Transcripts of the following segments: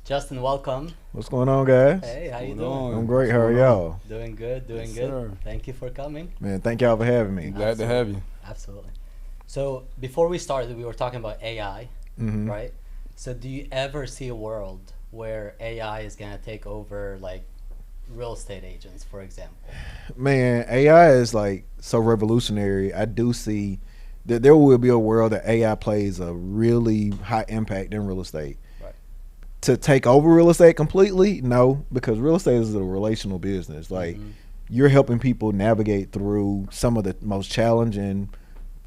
Justin, welcome. What's going on, guys? Hey, how you Going doing? on? I'm great. What's How are going on? y'all? Doing good, doing Yes, good. sir. Thank you for coming. Man, thank y'all for having me. Glad to have you. Absolutely. So before we started, we were talking about AI, hmm right? So do you ever see a world where AI is gonna take over like real estate agents, for example? Man, AI is like so revolutionary. I do see that there will be a world that AI plays a really high impact in real estate. Right. To take over real estate completely, no, because real estate is a relational business. Like Mm-hmm. you're helping people navigate through some of the most challenging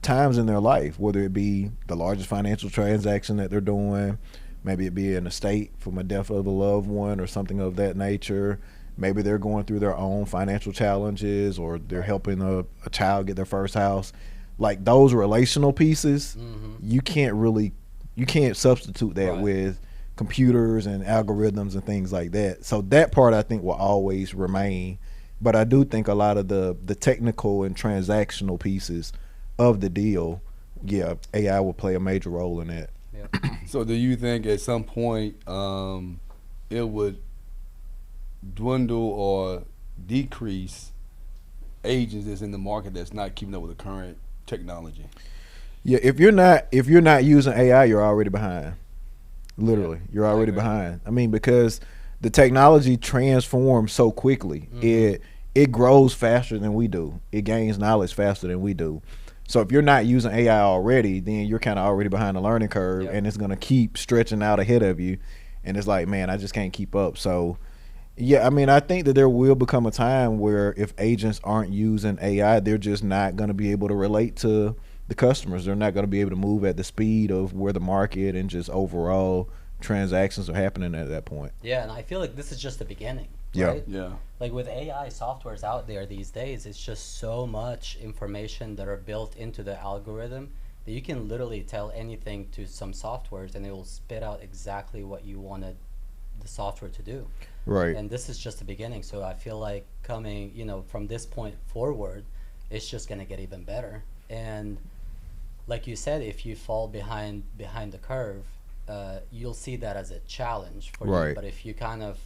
times in their life, whether it be the largest financial transaction that they're doing, maybe it be an estate from a death of a loved one or something of that nature. Maybe they're going through their own financial challenges or they're helping a child get their first house. Like those relational pieces, Mm-hmm. you can't substitute that Right. with computers and algorithms and things like that. So that part I think will always remain. But I do think a lot of the technical and transactional pieces of the deal, yeah, AI will play a major role in that. Yep. So, do you think at some point it would dwindle or decrease agents that's in the market that's not keeping up with the current technology? Yeah, if you're not using AI, you're already behind. Literally, Yeah, you're I already agree. behind. I mean, because the technology transforms so quickly. Mm-hmm. It grows faster than we do. It gains knowledge faster than we do. So if you're not using AI already, then you're kind of already behind the learning curve, Yep. and it's gonna keep stretching out ahead of you. And it's like, man, I just can't keep up. So yeah, I mean, I think that there will become a time where if agents aren't using AI, they're just not going to be able to relate to the customers. They're not going to be able to move at the speed of where the market and just overall transactions are happening at that point. Yeah, and I feel like this is just the beginning, Yeah. right? Yeah. Like with AI softwares out there these days, it's just so much information that are built into the algorithm that you can literally tell anything to some softwares and it will spit out exactly what you wanted the software to do. Right. And this is just the beginning. So I feel like coming, from this point forward, it's just gonna get even better. And like you said, if you fall behind the curve, you'll see that as a challenge for you. Right. But if you kind of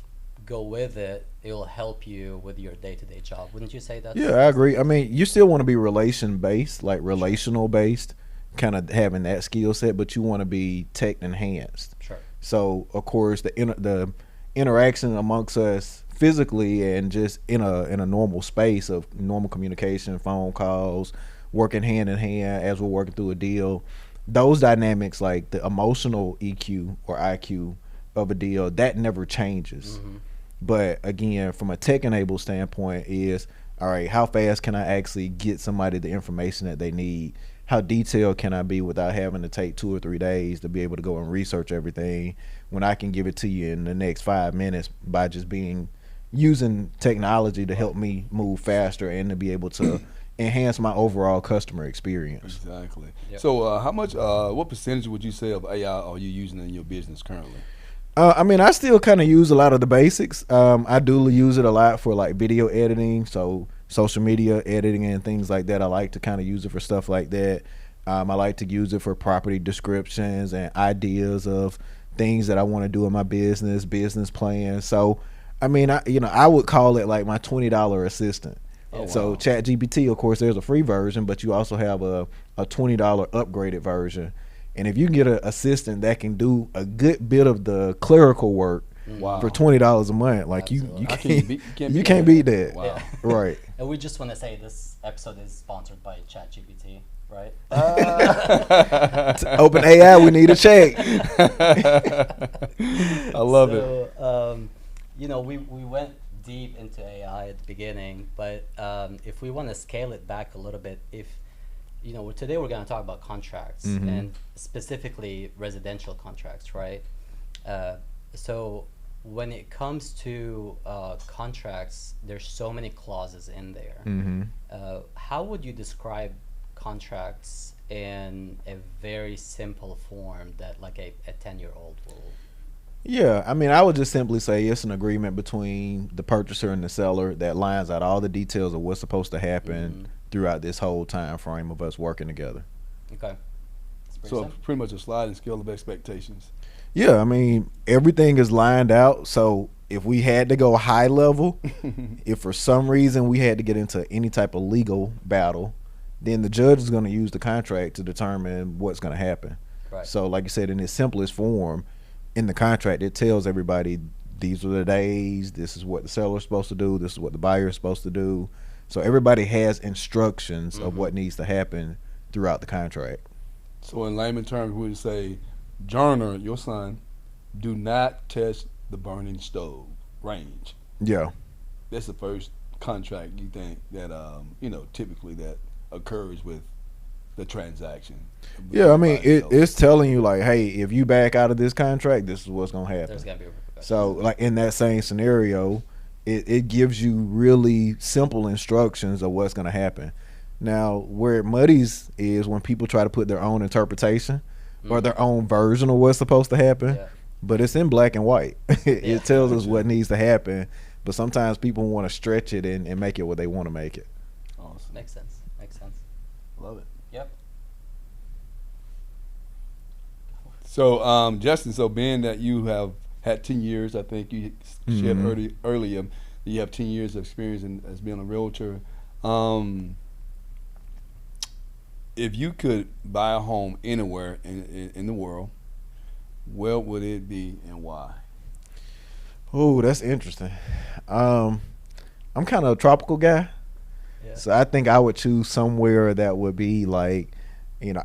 go with it, it'll help you with your day-to-day job. Wouldn't you say that's Yeah, I agree. I mean, you still want to be relation based, like relational based, kind of having that skill set, but you want to be tech enhanced. sure? So of course the interaction amongst us physically and just in a normal space of normal communication, phone calls, working hand in hand as we're working through a deal, those dynamics like the emotional EQ or IQ of a deal that never changes. Mm-hmm. But again, from a tech enabled standpoint, is all right, how fast can I actually get somebody the information that they need? How detailed can I be without having to take 2 or 3 days to be able to go and research everything when I can give it to you in the next 5 minutes by just being using technology to help me move faster and to be able to enhance my overall customer experience. Exactly. Yep. So, how much? What percentage would you say of AI are you using in your business currently? I mean, I still kind of use a lot of the basics. I do use it a lot for like video editing, so social media editing and things like that. I like to kind of use it for stuff like that. I like to use it for property descriptions and ideas of things that I want to do in my business plans. So, I mean, I would call it like my $20 assistant. Oh So wow. ChatGPT, of course, there's a free version, but you also have a $20 upgraded version. And if you can get an assistant that can do a good bit of the clerical work Mm-hmm. for Wow. $20 a month, like Absolutely. How can you beat? you can't beat that. Wow. Yeah. Right. And we just want to say this episode is sponsored by ChatGPT, right? Open AI, we need a check. I love it. So, we went deep into AI at the beginning, but if we want to scale it back a little bit, today we're going to talk about contracts Mhm. and specifically residential contracts, right? So when it comes to contracts, there's so many clauses in there. hmm How would you describe contracts in a very simple form that like a 10-year-old will? Yeah, I mean, I would just simply say it's an agreement between the purchaser and the seller that lines out all the details of what's supposed to happen throughout this whole time frame of us working together. Okay. It's pretty So simple. pretty much a sliding scale of expectations. Yeah, I mean, everything is lined out. So if we had to go high level, if for some reason we had to get into any type of legal battle, then the judge is going to use the contract to determine what's going to happen. Right. So, like you said, in its simplest form, in the contract, it tells everybody these are the days, this is what the seller's supposed to do, this is what the buyer is supposed to do. So everybody has instructions of what needs to happen throughout the contract. So in layman terms, we would say, Journer, your son, do not touch the burning stove range. Yeah. That's the first contract you think that typically that occurs with the transaction. Yeah, I mean, it's telling you, like, hey, if you back out of this contract, this is what's going to happen. There's gonna be repercussions. So, like, in that same scenario, it gives you really simple instructions of what's going to happen. Now, where it muddies is when people try to put their own interpretation or their own version of what's supposed to happen. Yeah. But it's in black and white. It Yeah. tells us what needs to happen. But sometimes people want to stretch it and make it what they want to make it. Awesome. Makes sense. Makes sense. Love it. Yep. So, Justin, so being that you have had 10 years, I think you shared earlier, that you have 10 years of experience as being a realtor. If you could buy a home anywhere in the world, where would it be and why? Oh, that's interesting. I'm kind of a tropical guy. Yeah. So I think I would choose somewhere that would be like,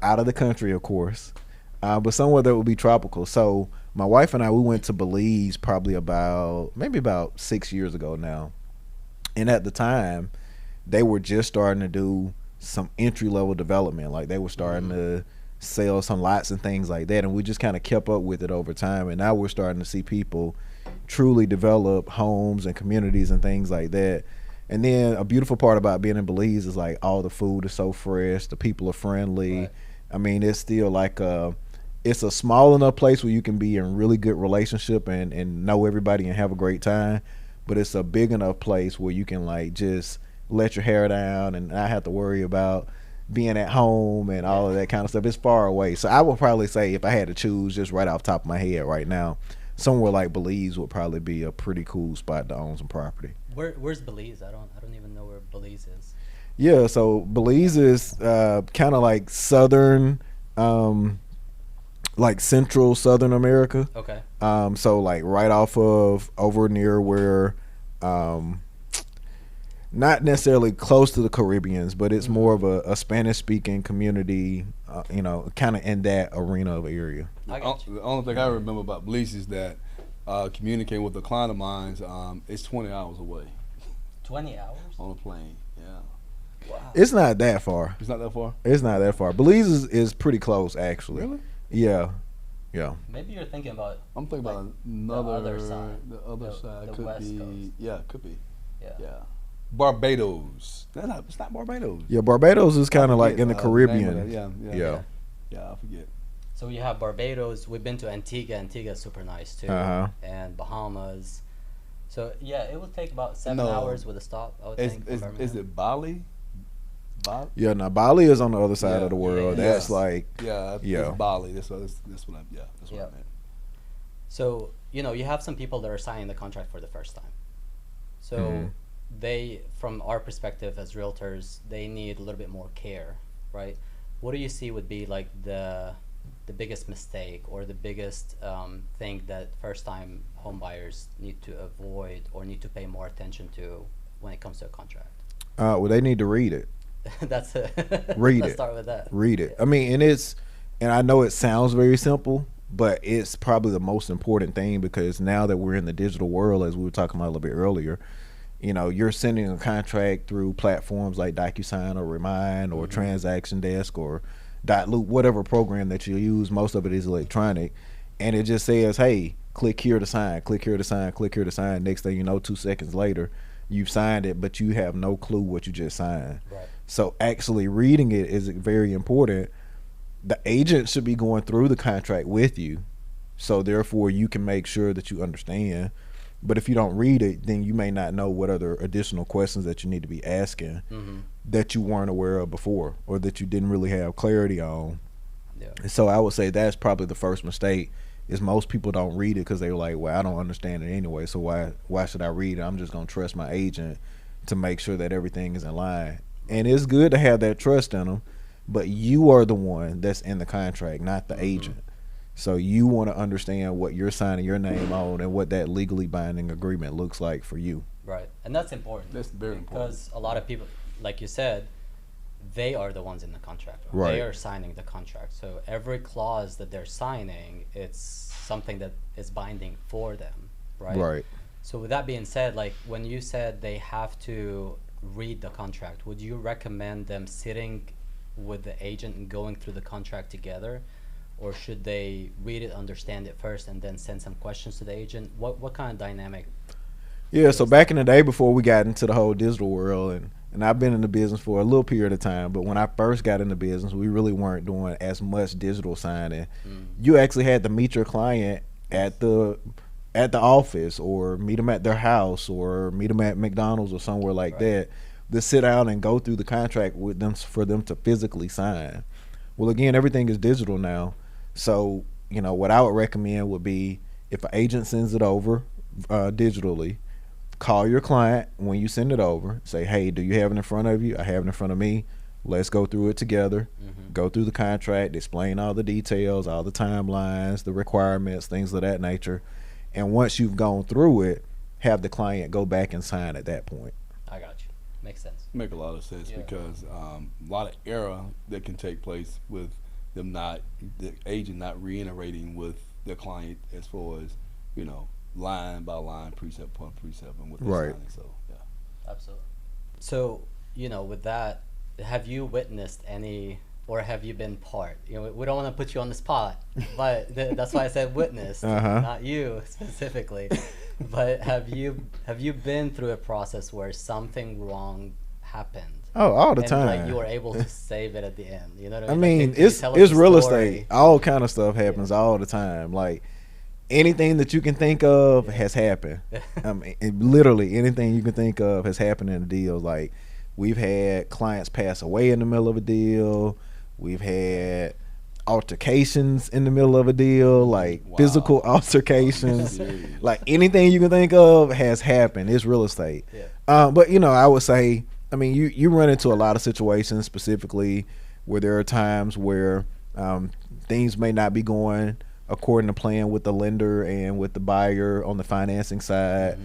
out of the country, of course, but somewhere that would be tropical. So my wife and I, we went to Belize probably maybe about 6 years ago now. And at the time, they were just starting to do some entry level development. Like they were starting to sell some lots and things like that. And we just kind of kept up with it over time. And now we're starting to see people truly develop homes and communities and things like that. And then a beautiful part about being in Belize is like all the food is so fresh, the people are friendly. Right. I mean, it's still like it's a small enough place where you can be in really good relationship and know everybody and have a great time. But it's a big enough place where you can like just let your hair down and not have to worry about being at home and all of that kind of stuff. It's far away. So I would probably say if I had to choose just right off the top of my head right now, somewhere like Belize would probably be a pretty cool spot to own some property. Where's Belize? I don't even know where Belize is. Yeah, so Belize is kind of like southern, like central Southern America. Okay. So like right off of over near where, not necessarily close to the Caribbeans, but it's more of a Spanish speaking community, kind of in that arena of area. I got you. The only thing I remember about Belize is that communicating with a client of mine, it's 20 hours away 20 hours? on a plane. Yeah. Wow. It's not that far. It's not that far? It's not that far. Belize is pretty close, actually. Really? Yeah. Yeah. Maybe you're thinking about I'm thinking like, about another other side. The other The- side the could West be. Coast. Yeah, could be. yeah. Yeah. Barbados. It's not Barbados. Yeah, Barbados is kind I of like forget, in the name of Caribbean. that. Yeah. Yeah. Yeah, I forget. So we have Barbados. We've been to Antigua. Antigua is super nice too. Uh-huh. And Bahamas. So yeah, it would take about 7 No. hours with a stop. I would think. from Is Birmingham. it Bali? Yeah, now Bali is on the other side Yeah. of the world. Yeah. That's Yes. like, Yeah, Yeah. it's Bali. That's what I Yep. meant. So you have some people that are signing the contract for the first time. So Mhm. they, from our perspective as realtors, they need a little bit more care, right? What do you see would be like the biggest mistake or the biggest thing that first time home buyers need to avoid or need to pay more attention to when it comes to a contract? well, they need to read it. That's it. Read Let's it. start with that. Read it. I mean, and I know it sounds very simple, but it's probably the most important thing because now that we're in the digital world, as we were talking about a little bit earlier, you're sending a contract through platforms like DocuSign or Remind or Transaction Desk or Dotloop, whatever program that you use. Most of it is electronic, and it just says, "Hey, click here to sign. Click here to sign. Click here to sign." Next thing you know, 2 seconds later, you've signed it, but you have no clue what you just signed. Right. So actually reading it is very important. The agent should be going through the contract with you, so therefore you can make sure that you understand. But if you don't read it, then you may not know what other additional questions that you need to be asking that you weren't aware of before or that you didn't really have clarity on. Yeah. And so I would say that's probably the first mistake is most people don't read it because they're like, well, I don't understand it anyway, so why should I read it? I'm just gonna trust my agent to make sure that everything is in line. And it's good to have that trust in them, but you are the one that's in the contract, not the agent. So you want to understand what you're signing your name on and what that legally binding agreement looks like for you. Right, and that's important. That's very important. Because a lot of people, like you said, they are the ones in the contract. Right. They are signing the contract. So every clause that they're signing, it's something that is binding for them, right? Right. So with that being said, like when you said they have to read the contract, would you recommend them sitting with the agent and going through the contract together? Or should they read it, understand it first, and then send some questions to the agent? What kind of dynamic? Yeah, so back in the day before we got into the whole digital world, and I've been in the business for a little period of time, but when I first got in the business, we really weren't doing as much digital signing. You actually had to meet your client at the office, or meet them at their house, or meet them at McDonald's or somewhere like that, to sit down and go through the contract with them for them to physically sign. Well, again, everything is digital now. So, what I would recommend would be, if an agent sends it over digitally, call your client when you send it over. Say, hey, do you have it in front of you? I have it in front of me. Let's go through it together. Go through the contract, explain all the details, all the timelines, the requirements, things of that nature. And once you've gone through it, have the client go back and sign at that point. I got you. Makes sense. Make a lot of sense, because a lot of error that can take place with them the agent not reiterating with the client as far as, line by line, precept upon precept, and what they're signing. So Absolutely. So, with that, have you witnessed any, or have you been part? We don't want to put you on the spot, but that's why I said witnessed, not you specifically. But have you been through a process where something wrong happened? Oh, all the and, time. Like, you were able to save it at the end. You know what I I mean? mean, it's real estate. All kind of stuff happens all the time. Like, anything that you can think of has happened. I mean, literally anything you can think of has happened in a deal. Like, we've had clients pass away in the middle of a deal. We've had altercations in the middle of a deal, like physical altercations. Like, anything you can think of has happened. It's real estate. But I would say, I mean, you run into a lot of situations, specifically where there are times where things may not be going according to plan with the lender and with the buyer on the financing side.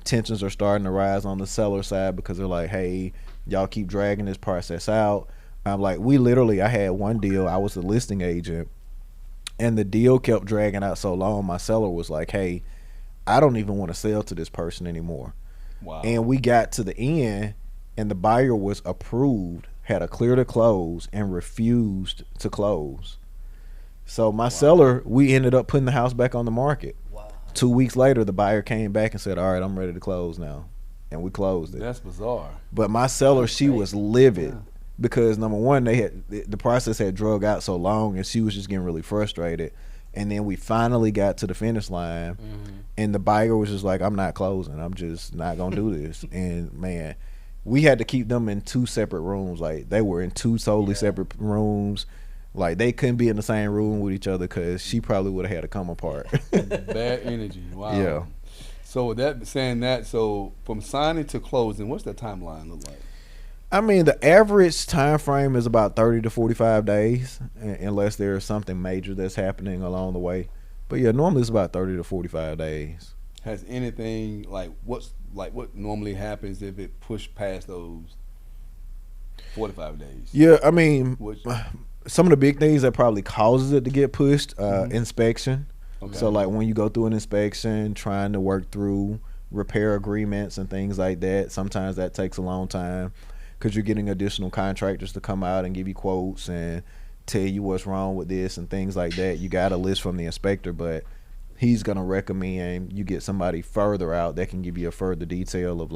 Tensions are starting to rise on the seller side because they're like, hey, y'all keep dragging this process out. Like, I had one deal, I was the listing agent, and the deal kept dragging out so long, my seller was like, hey, I don't even want to sell to this person anymore. Wow. And we got to the end, and the buyer was approved, had a clear to close, and refused to close. So my seller, we ended up putting the house back on the market. 2 weeks later, the buyer came back and said, all right, I'm ready to close now. And we closed it. That's bizarre. But my seller, she was livid because, number one, the process had drug out so long, and she was just getting really frustrated. And then we finally got to the finish line, and the buyer was just like, I'm not closing. I'm just not going to do this. And, man, we had to keep them in 2 separate rooms. Like, they were in 2 totally separate rooms. Like, they couldn't be in the same room with each other because she probably would have had to come apart. Bad energy. Wow. Yeah. So with that saying that, so from signing to closing, what's that timeline look like? I mean, the average time frame is about 30 to 45 days, unless there's something major that's happening along the way. But yeah, normally it's about 30 to 45 days. Has anything what normally happens if it pushed past those 45 days? Yeah, I mean, some of the big things that probably causes it to get pushed, inspection. Okay. So like when you go through an inspection, trying to work through repair agreements and things like that, sometimes that takes a long time because you're getting additional contractors to come out and give you quotes and tell you what's wrong with this and things like that. You got a list from the inspector, but he's going to recommend you get somebody further out that can give you a further detail of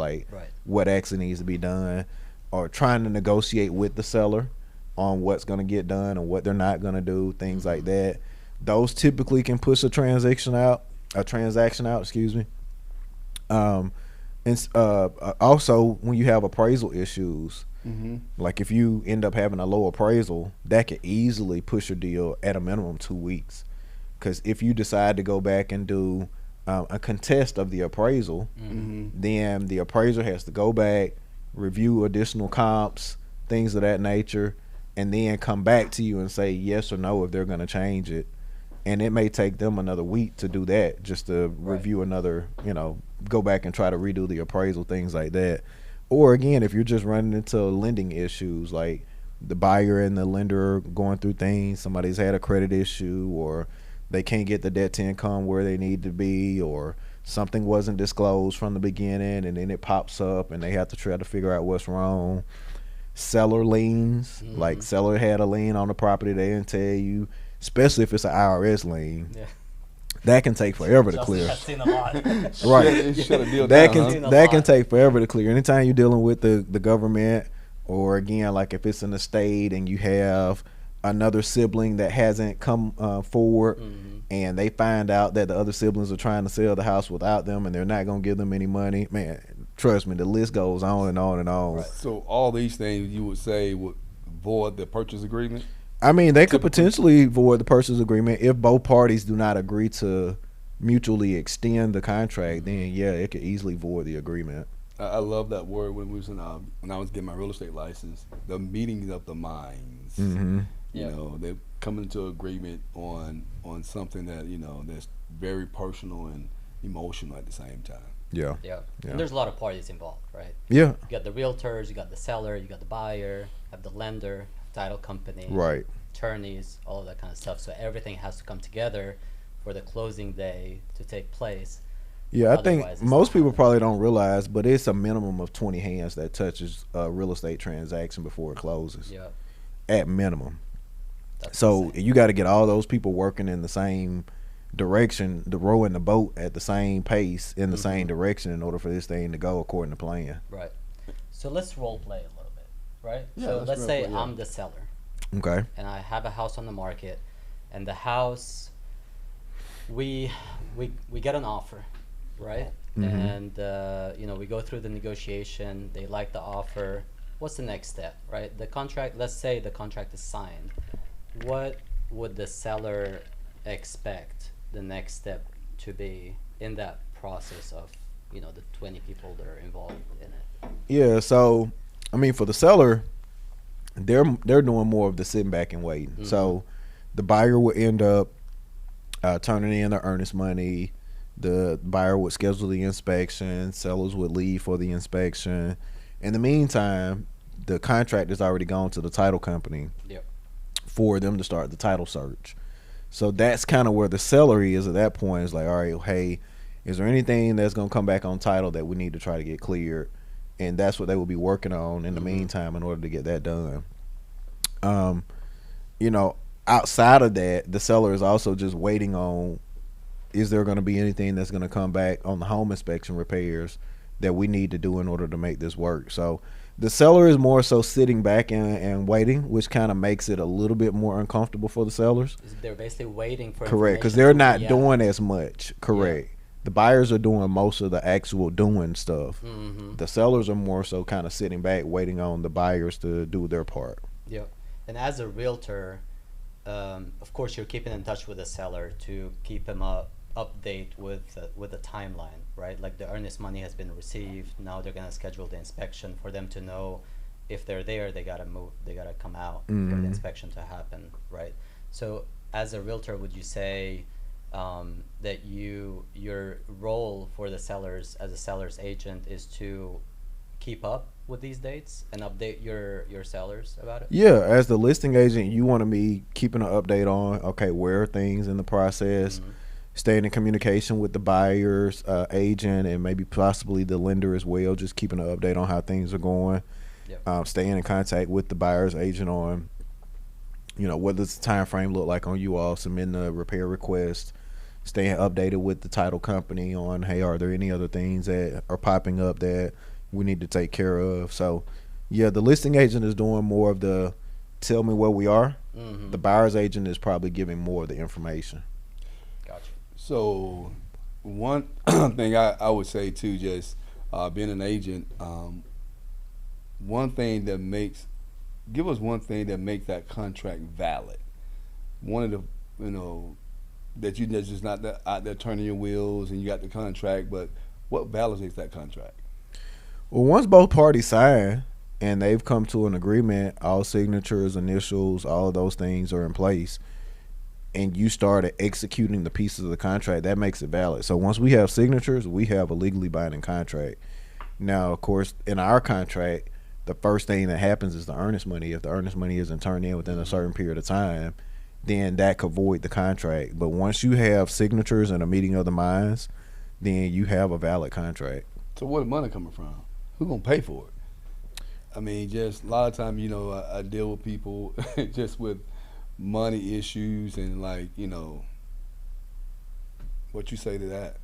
what actually needs to be done, or trying to negotiate with the seller on what's going to get done and what they're not going to do, things like that. Those typically can push a transaction out, excuse me. And also when you have appraisal issues, like if you end up having a low appraisal, that could easily push your deal at a minimum 2 weeks, Because if you decide to go back and do a contest of the appraisal, then the appraiser has to go back, review additional comps, things of that nature, and then come back to you and say yes or no if they're going to change it. And it may take them another week to do that, just to review another, go back and try to redo the appraisal, things like that. Or again, if you're just running into lending issues, like the buyer and the lender going through things, somebody's had a credit issue, or they can't get the debt to income where they need to be, or something wasn't disclosed from the beginning and then it pops up and they have to try to figure out what's wrong. Seller liens, like seller had a lien on the property, they didn't tell you, especially if it's an IRS lien. Yeah. That can take forever to Justin clear. has seen a lot. Right. Shut a deal That down, can huh? that can take forever to clear. Anytime you're dealing with the government, or again, like if it's an estate and you have another sibling that hasn't come forward, and they find out that the other siblings are trying to sell the house without them and they're not going to give them any money, man, trust me, the list goes on and on and on. Right. So all these things you would say would void the purchase agreement? I mean, they could potentially void the purchase agreement if both parties do not agree to mutually extend the contract. Then yeah, it could easily void the agreement. I love that word when we was when I was getting my real estate license. The meetings of the minds. Yeah. They come into agreement on something that that's very personal and emotional at the same time. Yeah. Yeah. Yeah. And there's a lot of parties involved, right? Yeah. You got the realtors, you got the seller, you got the buyer, have the lender, title company, Right. attorneys, all of that kind of stuff. So everything has to come together for the closing day to take place. Yeah, I think Otherwise, it's most not people happening. probably don't realize, but it's a minimum of 20 hands that touches a real estate transaction before it closes. Yeah. At minimum. That's So insane. you got to get all those people working in the same direction, the rowing the boat at the same pace in the same direction in order for this thing to go according to plan. Right. So let's role play a little bit, right? Yeah, so let's let's role say play, yeah. I'm the seller Okay. and I have a house on the market, and the house, we get an offer, right? And we go through the negotiation. They like the offer. What's the next step, right? The contract. Let's say the contract is signed. What would the seller expect the next step to be in that process of the 20 people that are involved in it? Yeah, so I mean, for the seller, they're doing more of the sitting back and waiting. So the buyer will end up turning in their earnest money. The buyer would schedule the inspection. Sellers would leave for the inspection. In the meantime, the contract has already gone to the title company Yep. for them to start the title search. So that's kind of where the seller is at that point. It's like, all right, hey, is there anything that's going to come back on title that we need to try to get cleared? And that's what they will be working on in the meantime in order to get that done. Outside of that, the seller is also just waiting on, is there going to be anything that's going to come back on the home inspection repairs that we need to do in order to make this work? So the seller is more so sitting back and waiting, which kind of makes it a little bit more uncomfortable for the sellers. They're basically waiting for Correct, because information they're to not react. doing as much. Correct. The buyers are doing most of the actual doing stuff. The sellers are more so kind of sitting back, waiting on the buyers to do their part. Yep. And as a realtor, of course, you're keeping in touch with the seller to keep him update with the timeline, right? Like the earnest money has been received. Now they're gonna schedule the inspection. For them to know if they're there, they gotta move. They gotta come out for the inspection to happen, right? So as a realtor, would you say that your role for the sellers as a seller's agent is to keep up with these dates and update your sellers about it? Yeah, as the listing agent, you want to be keeping an update on, okay, where are things in the process, staying in communication with the buyer's agent and maybe possibly the lender as well, just keeping an update on how things are going. Yep. Staying in contact with the buyer's agent on, what does the time frame look like on you all submitting a repair request, staying updated with the title company on, hey, are there any other things that are popping up that we need to take care of? So yeah, the listing agent is doing more of the tell me where we are. The buyer's agent is probably giving more of the information. Gotcha. So one thing I would say too, just being an agent, give us one thing that makes that contract valid. One of the that you just not out there turning your wheels and you got the contract, but what validates that contract? Well, once both parties sign and they've come to an agreement, all signatures, initials, all of those things are in place, and you started executing the pieces of the contract, that makes it valid. So once we have signatures, we have a legally binding contract. Now, of course, in our contract, the first thing that happens is the earnest money. If the earnest money isn't turned in within a certain period of time, then that could void the contract. But once you have signatures and a meeting of the minds, then you have a valid contract. So where the money coming from? Who gonna pay for it? I mean, just a lot of time, I deal with people just with money issues and like, what you say to that?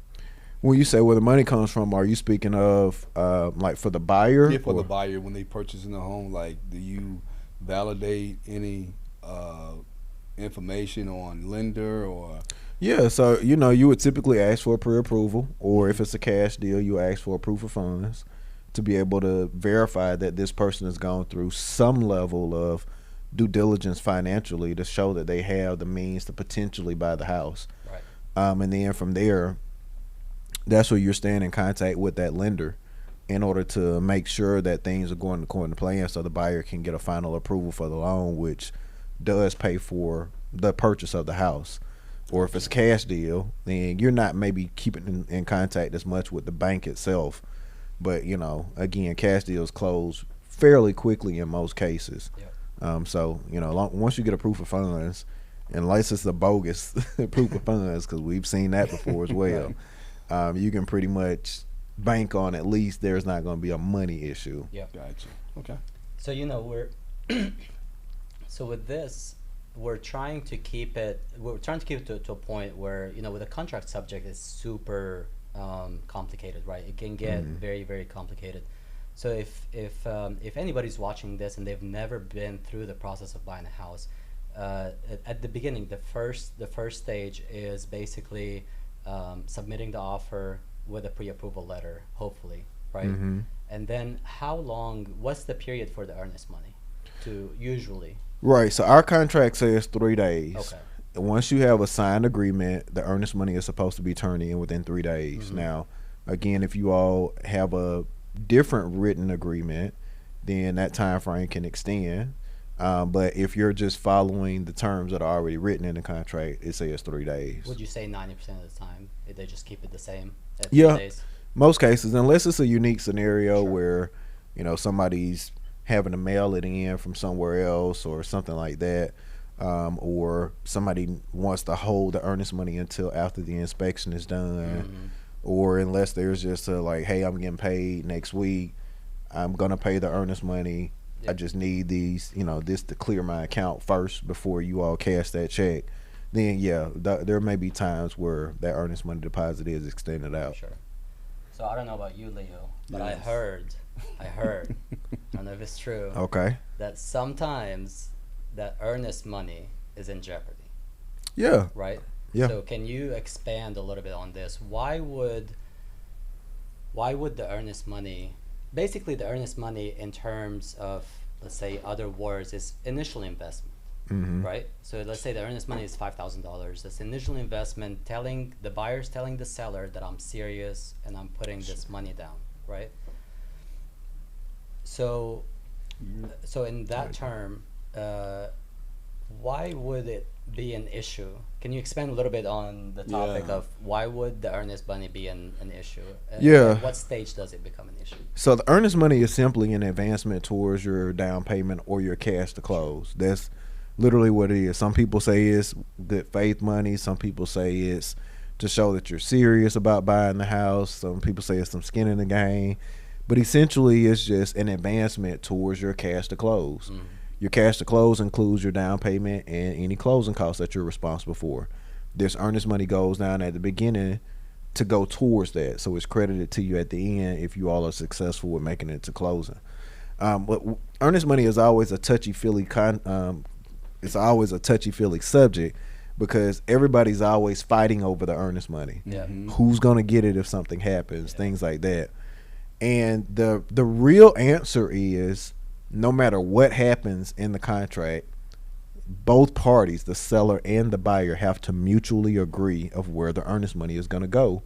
When you say where the money comes from, are you speaking of like for the buyer? Yeah, for the buyer when they purchasing a home, like do you validate any information on lender or? Yeah, so you would typically ask for a pre-approval, or if it's a cash deal, you ask for a proof of funds to be able to verify that this person has gone through some level of due diligence financially to show that they have the means to potentially buy the house. Right. And then from there, that's where you're staying in contact with that lender in order to make sure that things are going according to plan so the buyer can get a final approval for the loan, which does pay for the purchase of the house. Or if it's a cash deal, then you're not maybe keeping in contact as much with the bank itself. But, again, cash deals close fairly quickly in most cases. Yep. So, once you get a proof of funds, unless it's a bogus proof of funds, because we've seen that before as well, you can pretty much bank on at least there's not going to be a money issue. Yeah. Gotcha. Okay. So we're so with this, we're trying to keep it to a point where with a contract subject is super complicated, right? It can get very, very complicated. So if anybody's watching this and they've never been through the process of buying a house, at the beginning, the first stage is basically submitting the offer with a pre-approval letter, hopefully, right? And then what's the period for the earnest money to usually? Right. So our contract says 3 days. Okay. And once you have a signed agreement, the earnest money is supposed to be turned in within 3 days. Now, again, if you all have a different written agreement, then that time frame can extend. But if you're just following the terms that are already written in the contract, it says 3 days. Would you say 90% of the time they just keep it the same at Yeah. 3 days? Most cases, unless it's a unique scenario Sure. where, somebody's having to mail it in from somewhere else or something like that, or somebody wants to hold the earnest money until after the inspection is done, or unless there's just hey, I'm getting paid next week, I'm gonna pay the earnest money. I just need these, this to clear my account first before you all cash that check. Then there may be times where that earnest money deposit is extended out. Sure. So I don't know about you, Leo, but Yes. I heard, I don't know if it's true, Okay. that sometimes that earnest money is in jeopardy, Yeah. right? Yeah. So can you expand a little bit on this? Why would the earnest money, basically the earnest money in terms of, let's say, other words, is initial investment, right? So let's say the earnest money is $5,000. That's initial investment, the buyer's telling the seller that I'm serious and I'm putting this money down, right? So in that term, why would it be an issue? Can you expand a little bit on the topic Yeah. of why would the earnest money be an issue? Yeah. At what stage does it become an issue? So the earnest money is simply an advancement towards your down payment or your cash to close. That's literally what it is. Some people say it's good faith money. Some people say it's to show that you're serious about buying the house. Some people say it's some skin in the game. But essentially, it's just an advancement towards your cash to close. Your cash to close includes your down payment and any closing costs that you're responsible for. This earnest money goes down at the beginning to go towards that, so it's credited to you at the end if you all are successful with making it to closing. But earnest money is always a touchy-feely it's always a touchy-feely subject because everybody's always fighting over the earnest money. Yeah. Who's gonna get it if something happens? Things like that. And the real answer is, no matter what happens in the contract, both parties, the seller and the buyer, have to mutually agree of where the earnest money is going to go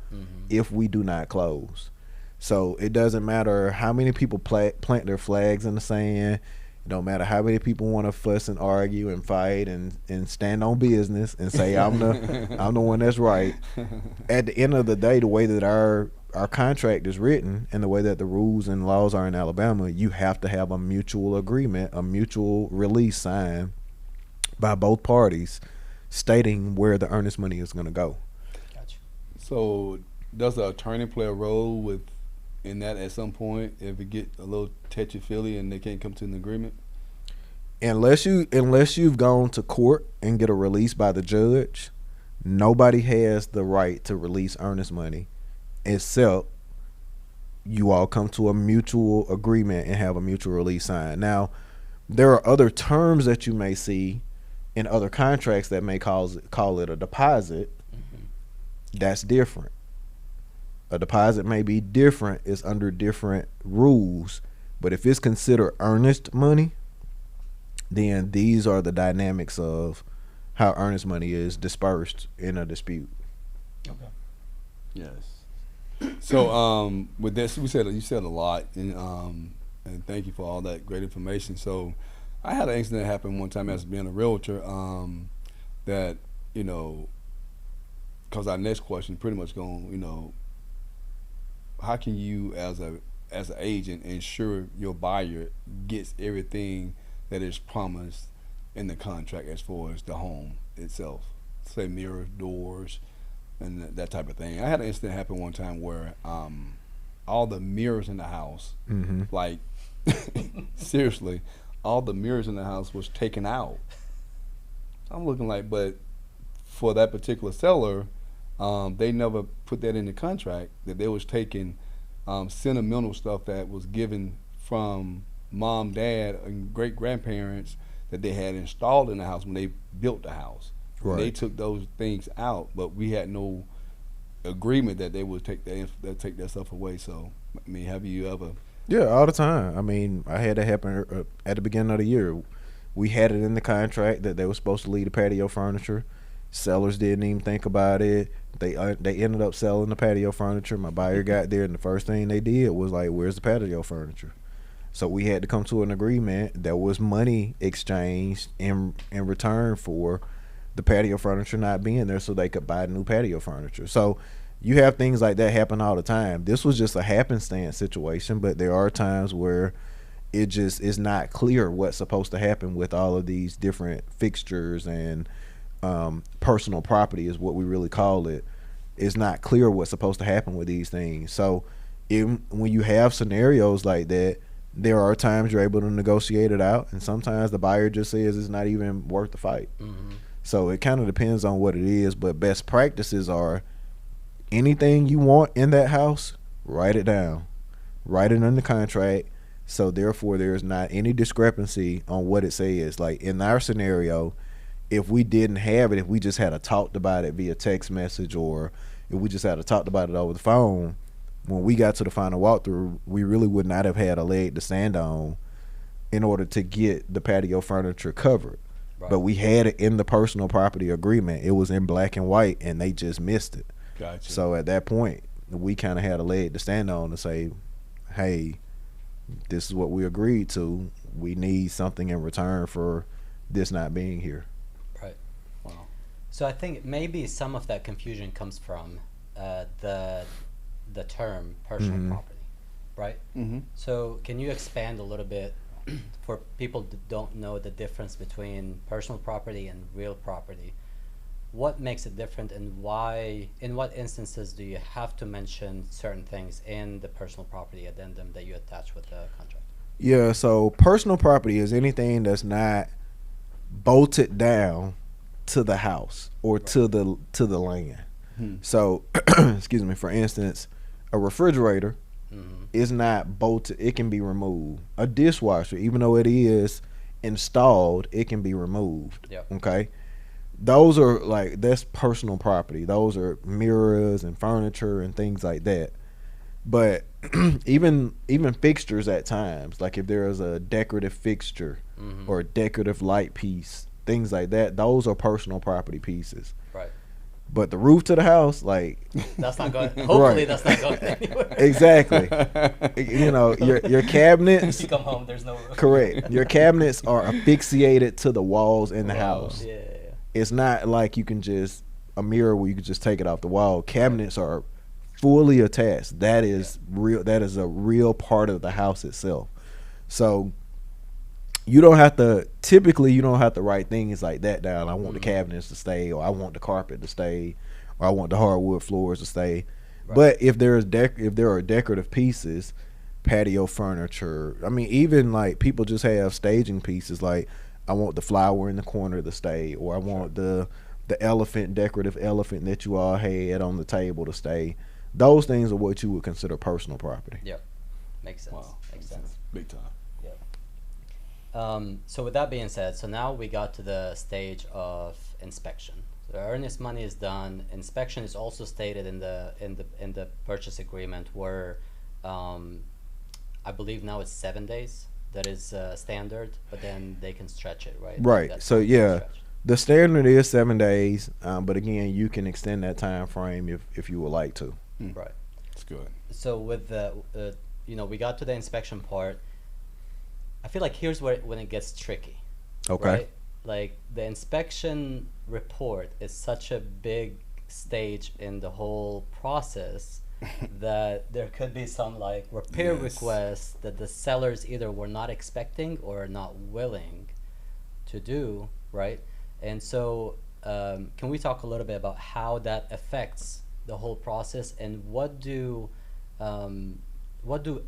if we do not close. So it doesn't matter how many people plant their flags in the sand. It don't matter how many people want to fuss and argue and fight and stand on business and say I'm the one that's right. At the end of the day, the way that our contract is written and the way that the rules and laws are in Alabama, you have to have a mutual agreement, a mutual release signed by both parties stating where the earnest money is going to go. Gotcha. So does the attorney play a role in that at some point if it get a little touchy-feely and they can't come to an agreement? Unless you've gone to court and get a release by the judge, nobody has the right to release earnest money except you all come to a mutual agreement and have a mutual release signed. Now, there are other terms that you may see in other contracts that may call it a deposit. That's different. A deposit may be different. It's under different rules. But if it's considered earnest money, then these are the dynamics of how earnest money is dispersed in a dispute. Okay. Yes. So with this, you said a lot, and thank you for all that great information. So I had an incident happen one time as being a realtor that, because our next question pretty much going, how can you as an agent ensure your buyer gets everything that is promised in the contract as far as the home itself, say mirrors, doors, and that type of thing. I had an incident happen one time where all the mirrors in the house, like seriously, all the mirrors in the house was taken out. I'm looking like, but for that particular seller, they never put that in the contract that they was taking sentimental stuff that was given from mom, dad, and great grandparents that they had installed in the house when they built the house. Right. They took those things out, but we had no agreement that they would take that stuff away. So, I mean, have you ever? Yeah, all the time. I mean, I had that happen at the beginning of the year. We had it in the contract that they were supposed to leave the patio furniture. Sellers didn't even think about it. They ended up selling the patio furniture. My buyer got there, and the first thing they did was like, "Where's the patio furniture?" So we had to come to an agreement. There was money exchanged in return for the patio furniture not being there, so they could buy new patio furniture. So you have things like that happen all the time. This was just a happenstance situation, but there are times where it just is not clear what's supposed to happen with all of these different fixtures and personal property is what we really call it. It's not clear what's supposed to happen with these things. So when you have scenarios like that, there are times you're able to negotiate it out, and sometimes the buyer just says it's not even worth the fight. So it kind of depends on what it is, but best practices are anything you want in that house, write it down. Write it in the contract, so therefore there's not any discrepancy on what it says. Like in our scenario, if we didn't have it, if we just had a talked about it via text message, or if we just had a talked about it over the phone, when we got to the final walkthrough, we really would not have had a leg to stand on in order to get the patio furniture covered. Right. But we had it in the personal property agreement. It was in black and white, and they just missed it. Gotcha. So at that point, we kind of had a leg to stand on to say, hey, this is what we agreed to. We need something in return for this not being here. Right. Wow. So I think maybe some of that confusion comes from the term personal property, right? So can you expand a little bit for people that don't know the difference between personal property and real property? What makes it different, and why, in what instances do you have to mention certain things in the personal property addendum that you attach with the contract? Yeah, so personal property is anything that's not bolted down to the house or right. to the land. So, excuse me, for instance, a refrigerator is not bolted, it can be removed. A dishwasher, even though it is installed, it can be removed. Yep. Okay? Those are like, that's personal property. Those are mirrors and furniture and things like that. But even fixtures at times, like if there is a decorative fixture or a decorative light piece things like that, those are personal property pieces. Right. But the roof to the house, like, That's not going. Hopefully, Right. that's not going anywhere. exactly. You know, your cabinets, You come home, there's no roof. correct. Your cabinets are asphyxiated to the walls in the Wow. house. Yeah. It's not like you can just a mirror where you can just take it off the wall. Cabinets are fully attached. That is real. That is a real part of the house itself. So you don't have to. Typically, you don't have to write things like that down. I want the cabinets to stay, or I want the carpet to stay, or I want the hardwood floors to stay. Right. But if there are decorative pieces, patio furniture. I mean, even like people just have staging pieces. Like I want the flower in the corner to stay, or I want the decorative elephant that you all had on the table to stay. Those things are what you would consider personal property. Yep. Makes sense. Wow. Makes sense. Big time. So with that being said, so now we got to the stage of inspection. The earnest money is done. Inspection is also stated in the purchase agreement, where I believe now it's 7 days. That is standard, but then they can stretch it, right? Right. That's So when you can yeah, stretch. the standard is 7 days, but again, you can extend that time frame if you would like to. Right. That's good. So with the we got to the inspection part. I feel like here's where when it gets tricky. Okay. Right? Like the inspection report is such a big stage in the whole process that there could be some like repair Yes. requests that the sellers either were not expecting or not willing to do, right? And so can we talk a little bit about how that affects the whole process, and what do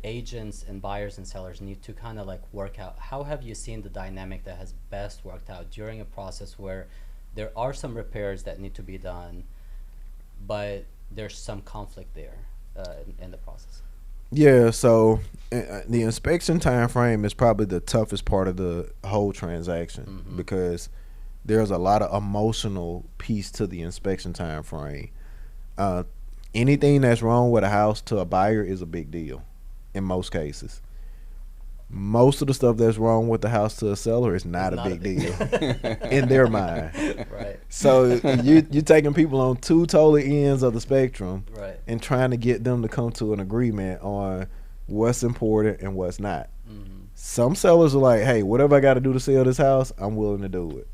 agents and buyers and sellers need to kind of like work out? How have you seen the dynamic that has best worked out during a process where there are some repairs that need to be done, but there's some conflict there in the process? Yeah, so the inspection time frame is probably the toughest part of the whole transaction because there's a lot of emotional piece to the inspection time frame. Anything that's wrong with a house to a buyer is a big deal in most cases. Most of the stuff that's wrong with the house to a seller is not a big deal in their mind. Right. So you're taking people on two totally ends of the spectrum, Right. and trying to get them to come to an agreement on what's important and what's not. Some sellers are like, hey, whatever I got to do to sell this house, I'm willing to do it.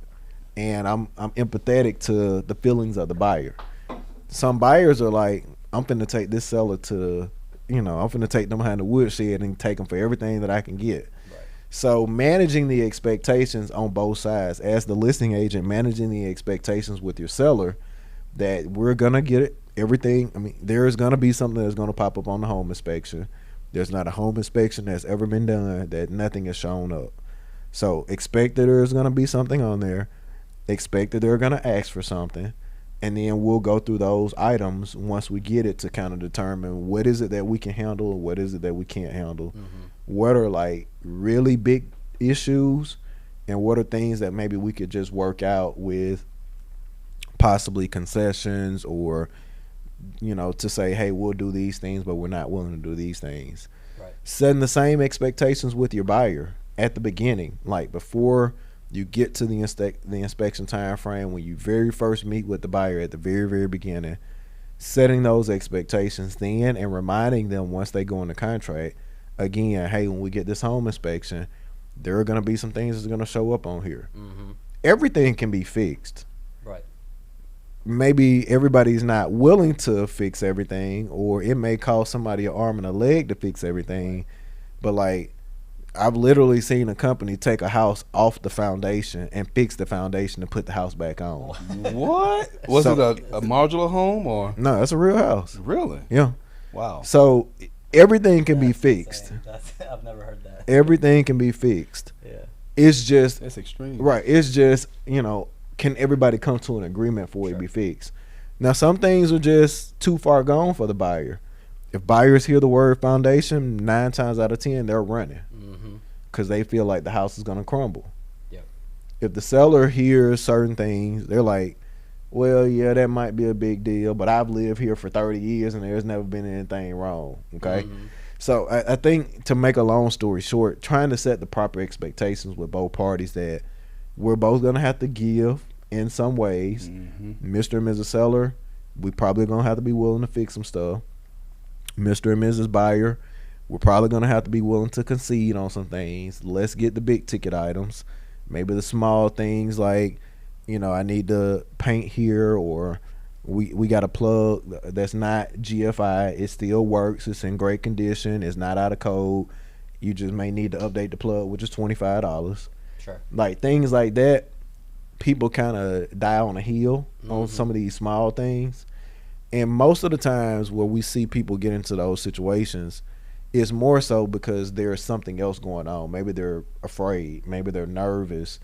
And I'm empathetic to the feelings of the buyer. Some buyers are like, I'm finna take this seller to, I'm finna take them behind the woodshed and take them for everything that I can get. Right. So managing the expectations on both sides, as the listing agent, managing the expectations with your seller, that we're gonna get everything. I mean, there is gonna be something that's gonna pop up on the home inspection. There's not a home inspection that's ever been done that nothing has shown up. So expect that there's gonna be something on there. Expect that they're gonna ask for something. And then we'll go through those items once we get it to kind of determine what is it that we can handle, what is it that we can't handle, what are like really big issues, and what are things that maybe we could just work out with possibly concessions, or to say, hey, we'll do these things, but we're not willing to do these things. Right. Setting the same expectations with your buyer at the beginning, like before you get to the inspection time frame, when you very first meet with the buyer at the very, very beginning, setting those expectations then, and reminding them once they go into contract, again, hey, when we get this home inspection, there are going to be some things that's going to show up on here. Everything can be fixed. Right. Maybe everybody's not willing to fix everything, or it may cost somebody an arm and a leg to fix everything. But like, I've literally seen a company take a house off the foundation and fix the foundation and put the house back on. What? Was So- it a modular home or? No, that's a real house. Really? Yeah. Wow. So everything can be That's fixed. insane. I've never heard that. Everything can be fixed. Yeah. It's just That's extreme. right. It's just, can everybody come to an agreement for it to be fixed? Now, some things are just too far gone for the buyer. If buyers hear the word foundation, 9 times out of 10, they're running because they feel like the house is going to crumble. Yep. If the seller hears certain things, they're like, well, yeah, that might be a big deal, but I've lived here for 30 years and there's never been anything wrong. Okay. So I think, to make a long story short, trying to set the proper expectations with both parties, that we're both gonna have to give in some ways. Mr. and Mrs. Seller, we probably gonna have to be willing to fix some stuff. Mr. and Mrs. Buyer, we're probably gonna have to be willing to concede on some things. Let's get the big ticket items. Maybe the small things like, I need to paint here, or we got a plug that's not GFI. It still works. It's in great condition. It's not out of code. You just may need to update the plug, which is $25. Sure. Like things like that, people kind of die on a hill on some of these small things. And most of the times where we see people get into those situations, it's more so because there's something else going on. Maybe they're afraid. Maybe they're nervous.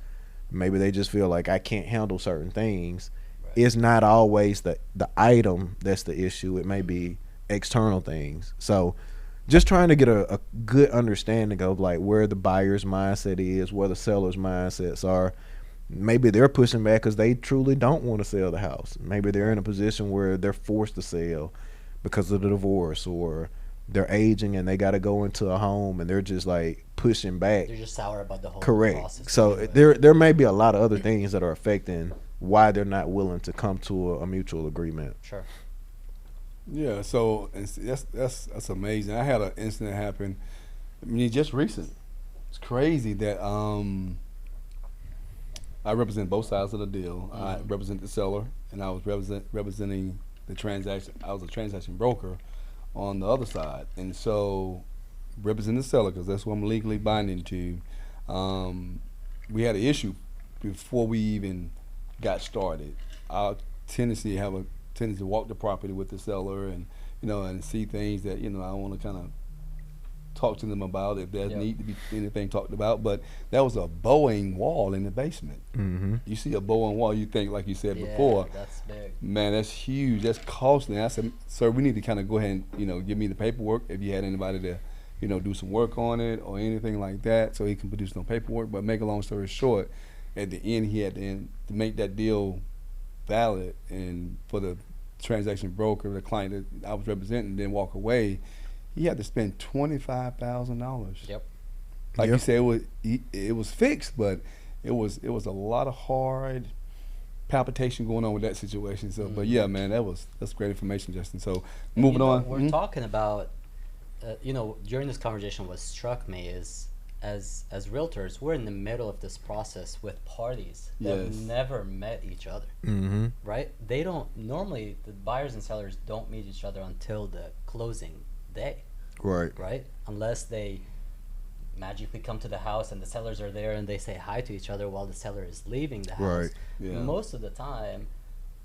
Maybe they just feel like I can't handle certain things. Right. It's not always the item that's the issue. It may be external things. So just trying to get a good understanding of like where the buyer's mindset is, where the seller's mindsets are. Maybe they're pushing back because they truly don't want to sell the house. Maybe they're in a position where they're forced to sell because of the divorce, or they're aging and they got to go into a home and they're just like pushing back. They're just sour about the whole Correct. process. So there may be a lot of other things that are affecting why they're not willing to come to a mutual agreement. Sure. Yeah, so that's amazing. I had an incident happen. I mean, just recent. It's crazy that I represent both sides of the deal. I represent the seller, and I was representing the transaction. I was a transaction broker on the other side, and so representing the seller because that's what I'm legally binding to. We had an issue before we even got started. Our tendency to walk the property with the seller, and and see things that I want to kind of talk to them about if there need to be anything talked about. But that was a bowing wall in the basement. You see a bowing wall, you think, like you said before, that's big. Man, that's huge. That's costly. I said, sir, we need to kind of go ahead and give me the paperwork if you had anybody to do some work on it or anything like that, so he can produce no paperwork. But make a long story short, at the end he had to make that deal valid, and for the transaction broker, the client that I was representing, then walk away, he had to spend $25,000. Yep. Like you said, it was fixed, but it was a lot of hard palpitation going on with that situation. So, but yeah, man, that's great information, Justin. So, moving on. We're talking about, during this conversation, what struck me is, as realtors, we're in the middle of this process with parties that never met each other, right? They don't normally, the buyers and sellers don't meet each other until the closing day, right? Unless they magically come to the house and the sellers are there and they say hi to each other while the seller is leaving the house. Most of the time,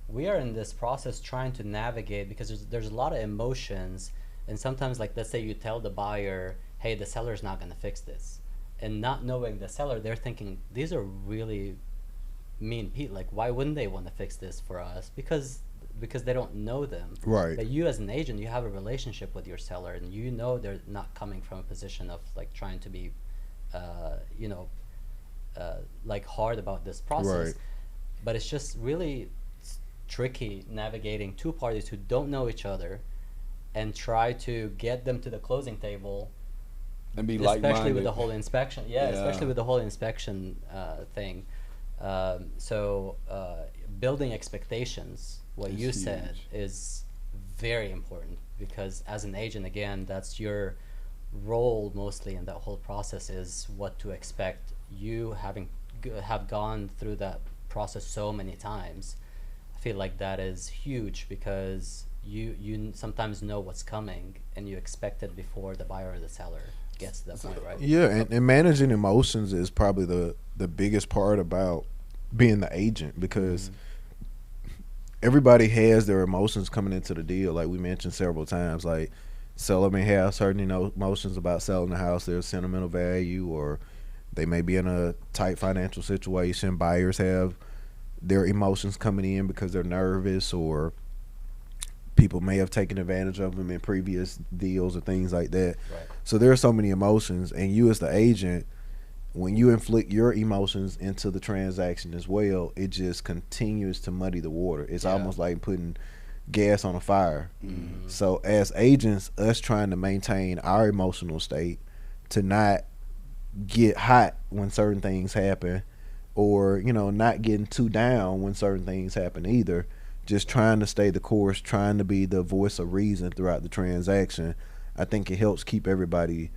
we are in this process trying to navigate, because there's a lot of emotions, and sometimes, like, let's say you tell the buyer, hey, the seller's not going to fix this, and not knowing the seller, they're thinking, these are really mean people. Like, why wouldn't they want to fix this for us? Because they don't know them. Right. But you, as an agent, you have a relationship with your seller, and they're not coming from a position of like trying to be, like hard about this process. Right. But it's just really tricky navigating two parties who don't know each other, and try to get them to the closing table. And be especially like-minded. with the whole inspection. Especially with the whole inspection thing. So building expectations, what you said, is very important, because as an agent, again, that's your role mostly in that whole process, is what to expect. You have gone through that process so many times. I feel like that is huge, because you sometimes know what's coming and you expect it before the buyer or the seller gets to that point, right? Yeah, and managing emotions is probably the biggest part about being the agent, because everybody has their emotions coming into the deal, like we mentioned several times. Like, seller may have certain emotions about selling the house, their sentimental value, or they may be in a tight financial situation. Buyers have their emotions coming in because they're nervous, or people may have taken advantage of them in previous deals or things like that. Right. So there are so many emotions, and you as the agent, when you inflict your emotions into the transaction as well, it just continues to muddy the water. It's almost like putting gas on a fire. So as agents, us trying to maintain our emotional state to not get hot when certain things happen, or not getting too down when certain things happen either. Just trying to stay the course, trying to be the voice of reason throughout the transaction. I think it helps keep everybody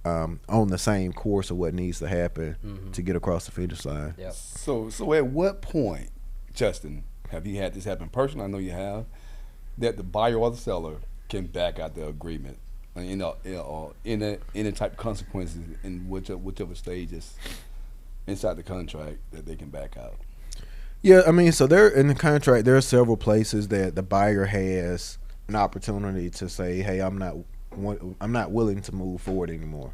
on the same course of what needs to happen to get across the finish line. Yep. So at what point, Justin, have you had this happen personally? I know you have. That the buyer or the seller can back out the agreement, in any type of consequences in whichever stages inside the contract that they can back out. Yeah, I mean, so there in the contract, there are several places that the buyer has an opportunity to say, "Hey, I'm not willing to move forward anymore."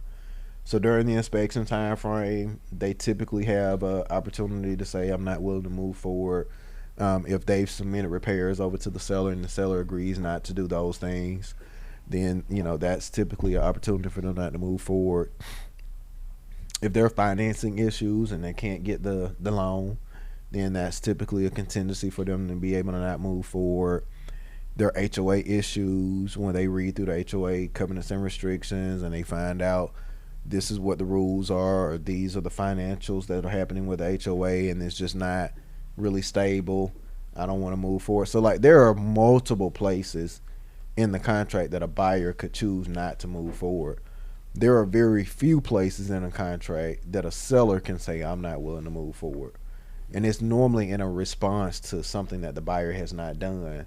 So during the inspection time frame, they typically have an opportunity to say, "I'm not willing to move forward." If they've submitted repairs over to the seller and the seller agrees not to do those things, then that's typically an opportunity for them not to move forward. If there are financing issues and they can't get the loan, then that's typically a contingency for them to be able to not move forward. There are HOA issues when they read through the HOA covenants and restrictions and they find out this is what the rules are, or these are the financials that are happening with the HOA, and it's just not really stable. I don't want to move forward. So like there are multiple places in the contract that a buyer could choose not to move forward. There are very few places in a contract that a seller can say, "I'm not willing to move forward." And it's normally in a response to something that the buyer has not done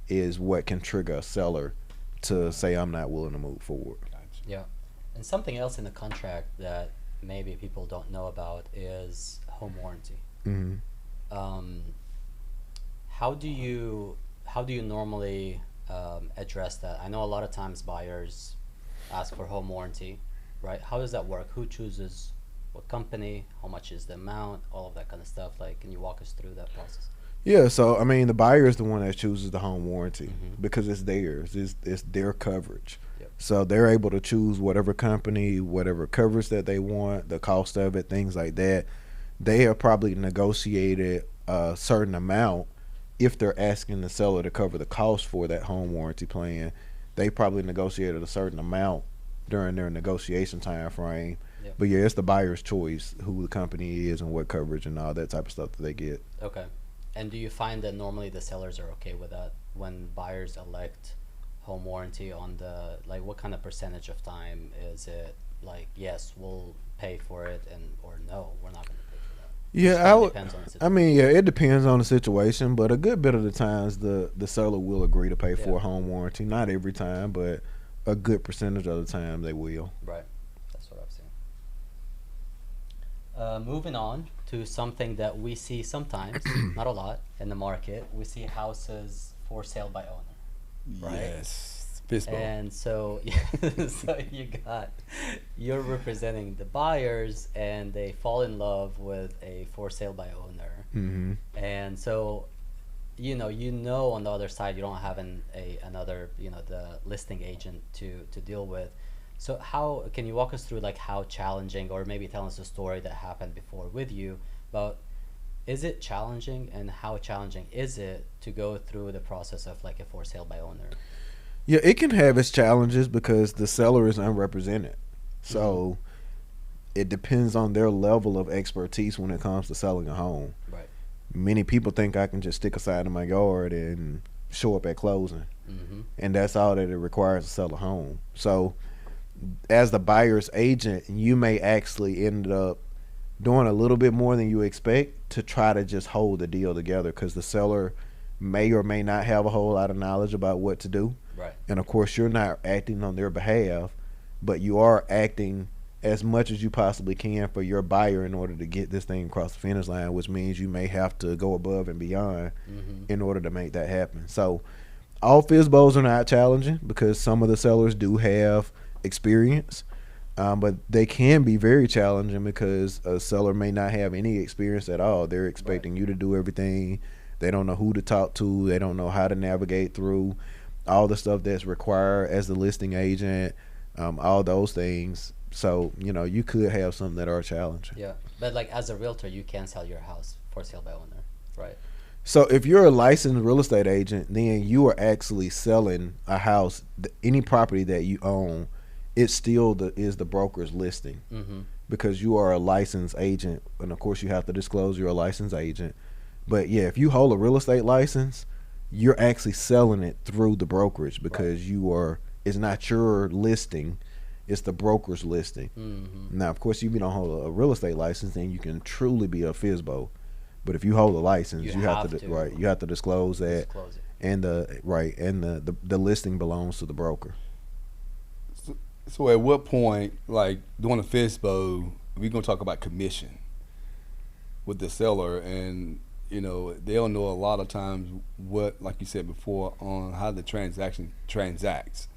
is what can trigger a seller to say, "I'm not willing to move forward." Yeah. And something else in the contract that maybe people don't know about is home warranty. Mm-hmm. How do you normally address that? I know a lot of times buyers ask for home warranty, right? How does that work? Who chooses what company? How much is the amount? All of that kind of stuff. Like, can you walk us through that process? Yeah, so I mean, the buyer is the one that chooses the home warranty because it's theirs. It's their coverage. Yep. So they're able to choose whatever company, whatever coverage that they want, the cost of it, things like that. They have probably negotiated a certain amount. If they're asking the seller to cover the cost for that home warranty plan, they probably negotiated a certain amount during their negotiation time frame. Yep. But yeah, it's the buyer's choice who the company is and what coverage and all that type of stuff that they get. Okay. And do you find that normally the sellers are okay with that when buyers elect home warranty on the, like, what kind of percentage of time is it? Like, yes, we'll pay for it, and or no, we're not going to pay for that. Yeah, Depends on the I situation. mean, yeah, it depends on the situation, but a good bit of the times the seller will agree to pay for Yeah. a home warranty. Not every time, but a good percentage of the time they will. Right. That's what I've seen. Moving on to something that we see sometimes, not a lot, in the market. We see houses for sale by owner. Right. Yes, Pittsburgh. And so, so you're representing the buyers, and they fall in love with a for sale by owner. Mm-hmm. And so, on the other side, you don't have another, the listing agent to deal with. So how can you walk us through, like, how challenging, or maybe tell us a story that happened before with you about, is it challenging, and how challenging is it to go through the process of like a for sale by owner? Yeah, it can have its challenges because the seller is unrepresented. So it depends on their level of expertise when it comes to selling a home. Right. Many people think I can just stick a sign in my yard and show up at closing. Mm-hmm. And that's all that it requires to sell a home. So as the buyer's agent, you may actually end up doing a little bit more than you expect to try to just hold the deal together, because the seller may or may not have a whole lot of knowledge about what to do. Right. And of course, you're not acting on their behalf, but you are acting as much as you possibly can for your buyer in order to get this thing across the finish line, which means you may have to go above and beyond in order to make that happen. So all FSBOs are not challenging because some of the sellers do have experience, but they can be very challenging because a seller may not have any experience at all. They're expecting you to do everything. They don't know who to talk to. They don't know how to navigate through all the stuff that's required as the listing agent, all those things. So, you could have some that are challenging. Yeah. But like, as a realtor, you can sell your house for sale by owner, right? So if you're a licensed real estate agent, then you are actually selling a house, any property that you own it still is the broker's listing, Mm-hmm. because you are a licensed agent, and of course you have to disclose you're a licensed agent. But yeah, if you hold a real estate license, you're actually selling it through the brokerage, Right. because you are, it's not your listing, it's the broker's listing. Mm-hmm. Now, of course, if you don't hold a real estate license, then you can truly be a FISBO. But if you hold a license, You you have have to, right, to you have to disclose that, disclose it. and the listing belongs to the broker. So at what point, like during the FISBO, we're gonna talk about commission with the seller, and they'll know a lot of times what, like you said before, on how the transaction transacts.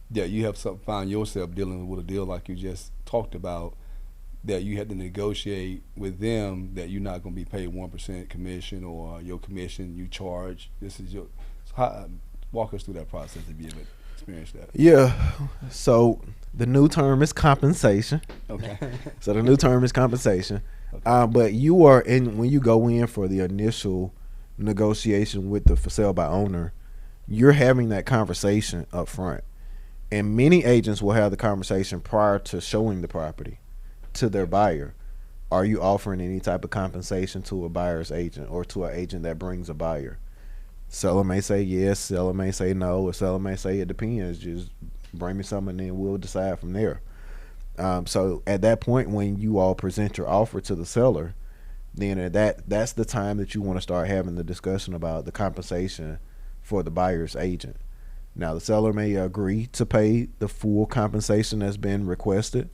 Yeah, you have find yourself dealing with a deal like you just talked about, that you have to negotiate with them that you're not going to be paid 1% commission, or your commission you charge. This is your, so walk us through that process if you ever experienced that. Yeah. So the new term is compensation. Okay. So the new term is compensation. Okay. But you are in, when you go in for the initial negotiation with the for sale by owner, you're having that conversation up front. And many agents will have the conversation prior to showing the property to their buyer. Are you offering any type of compensation to a buyer's agent, or to an agent that brings a buyer? Seller may say yes, seller may say no, or seller may say it depends. Just bring me something, and then we'll decide from there. So at that point, when you all present your offer to the seller, then that's the time that you want to start having the discussion about the compensation for the buyer's agent. Now, the seller may agree to pay the full compensation that's been requested.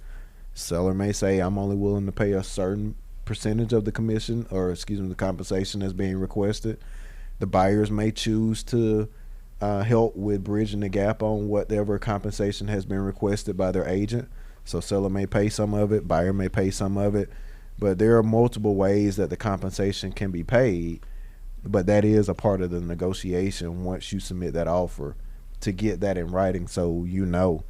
Seller may say, I'm only willing to pay a certain percentage of the commission, or excuse me, the compensation that's being requested. The buyers may choose to help with bridging the gap on whatever compensation has been requested by their agent. So seller may pay some of it, buyer may pay some of it, but there are multiple ways that the compensation can be paid. But that is a part of the negotiation once you submit that offer, to get that in writing, so you know